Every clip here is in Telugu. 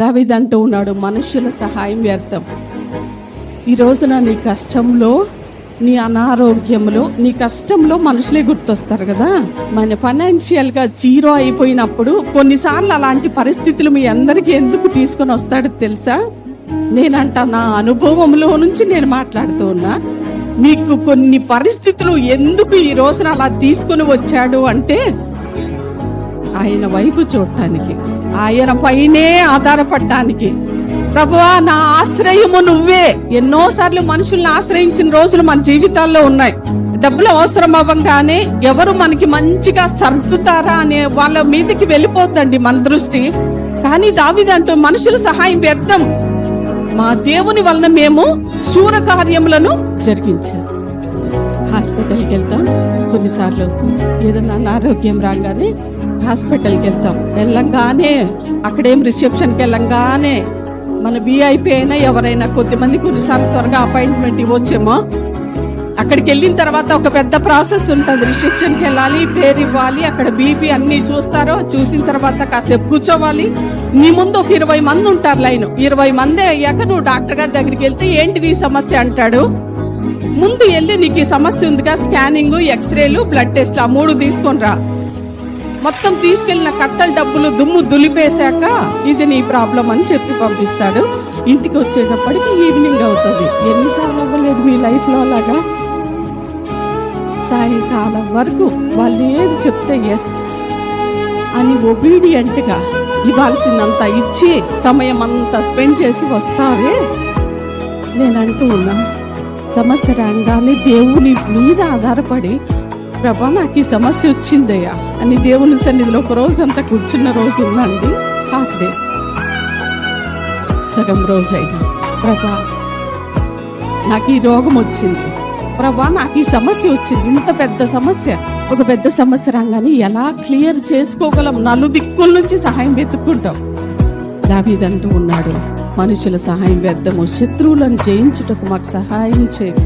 దావీదు అంటూ ఉన్నాడు, మనుష్యుల సహాయం వ్యర్థం. ఈ రోజున నీ కష్టంలో, నీ అనారోగ్యంలో, నీ కష్టంలో మనుషులే గుర్తొస్తారు కదా. మన ఫైనాన్షియల్గా జీరో అయిపోయినప్పుడు కొన్నిసార్లు అలాంటి పరిస్థితులు మీ అందరికీ ఎందుకు తీసుకొని వస్తాడో తెలుసా? నేనంట నా అనుభవంలో నుంచి నేను మాట్లాడుతూ ఉన్నా. మీకు కొన్ని పరిస్థితులు ఎందుకు ఈ రోజున అలా తీసుకుని వచ్చాడు అంటే, ఆయన వైపు చూడటానికి, ఆయన పైనే ఆధారపడటానికి. ప్రభువా నా ఆశ్రయము నువ్వే. ఎన్నోసార్లు మనుషుల్ని ఆశ్రయించిన రోజులు మన జీవితాల్లో ఉన్నాయి. డబ్బులు అవసరం అవ్వగానే ఎవరు మనకి మంచిగా సర్దుతారా అనే వాళ్ళ మీదకి వెళ్ళిపోద్దండి మన దృష్టి. కానీ దావీదు అంటూ మనుషుల సహాయం వ్యర్థం, మా దేవుని వలన మేము శూర కార్యములను జరిగించాం. హాస్పిటల్కి వెళ్తాం, కొన్నిసార్లు ఏదైనా అనారోగ్యం రాగానే హాస్పిటల్కి వెళ్తాం. వెళ్ళంగానే అక్కడేం రిసెప్షన్కి వెళ్ళంగానే మన VIP అయినా ఎవరైనా కొద్దిమంది కొన్నిసార్లు త్వరగా అపాయింట్మెంట్ ఇవ్వచ్చేమో. అక్కడికి వెళ్ళిన తర్వాత ఒక పెద్ద ప్రాసెస్ ఉంటుంది. రిసెప్షన్కి వెళ్ళాలి, పేరు ఇవ్వాలి, అక్కడ BP అన్నీ చూస్తారు. చూసిన తర్వాత కాసేపు కూర్చోవాలి. నీ ముందు ఒక 20 మంది ఉంటారు లైన్. 20 మంది అయ్యాక నువ్వు డాక్టర్ గారి దగ్గరికి వెళ్తే ఏంటి నీ సమస్య అంటాడు. ముందు వెళ్ళి నీకు ఈ సమస్య ఉందిగా, స్కానింగ్, ఎక్స్రేలు, బ్లడ్ టెస్ట్ ఆ 3 తీసుకొని రా. మొత్తం తీసుకెళ్ళిన కట్టల డబ్బులు దుమ్ము దులిపేశాక ఇది నీ ప్రాబ్లం అని చెప్పి పంపిస్తాడు. ఇంటికి వచ్చేటప్పటికి ఈవినింగ్ అవుతుంది. ఎన్నిసార్లు అవ్వలేదు మీ లైఫ్లో అలాగా? సాయంకాలం వరకు వాళ్ళు ఏది చెప్తే ఎస్ అని ఒబీడియంట్గా ఇవ్వాల్సిందంతా ఇచ్చి సమయం అంతా స్పెండ్ చేసి వస్తారే. నేనంటూ ఉన్నా, సమస్య రాగానే దేవుని మీద ఆధారపడి, ప్రభా నాకు ఈ సమస్య వచ్చిందయ్యా అని దేవుని సన్నిధిలో ఒక రోజు అంతా కూర్చున్న రోజు ఉందండి. హాఫ్ డే, సగం రోజు అయినా, ప్రభా నాకు ఈ రోగం వచ్చింది, ప్రభా నాకు ఈ సమస్య వచ్చింది, ఇంత పెద్ద సమస్య. ఒక పెద్ద సమస్య రాగానే ఎలా క్లియర్ చేసుకోగలం? నలుదిక్కుల నుంచి సహాయం వెతుక్కుంటాం. దావీదు అంటూ ఉన్నాడు, మనుషుల సహాయం వ్యర్థము, శత్రువులను జయించుటకు మాకు సహాయం చేయి.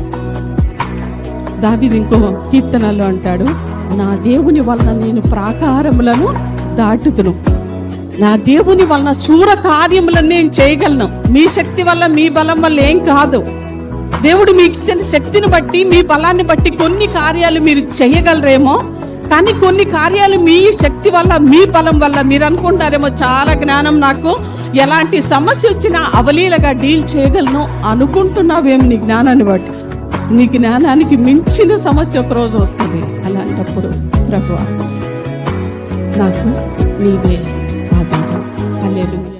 దావీదు ఇంకో కీర్తనలో అంటాడు, నా దేవుని వలన నేను ప్రాకారములను దాటుతును. నా దేవుని వలన శూర కార్యములను నేను చేయగలను. మీ శక్తి వల్ల, మీ బలం వల్ల ఏం కాదు. దేవుడు మీకు ఇచ్చిన శక్తిని బట్టి, మీ బలాన్ని బట్టి కొన్ని కార్యాలు మీరు చేయగలరేమో, కానీ కొన్ని కార్యాలు మీ శక్తి వల్ల, మీ బలం వల్ల. మీరు అనుకుంటారేమో చాలా జ్ఞానం నాకు, ఎలాంటి సమస్య వచ్చినా అవలీలగా డీల్ చేయగలను అనుకుంటున్నావేమో నీ జ్ఞానాన్ని బట్టి. నీ జ్ఞానానికి మించిన సమస్య ఒక రోజు వస్తుంది. అలాంటప్పుడు ప్రభువా నాకు నీవే ఆధారం. హల్లెలూయా.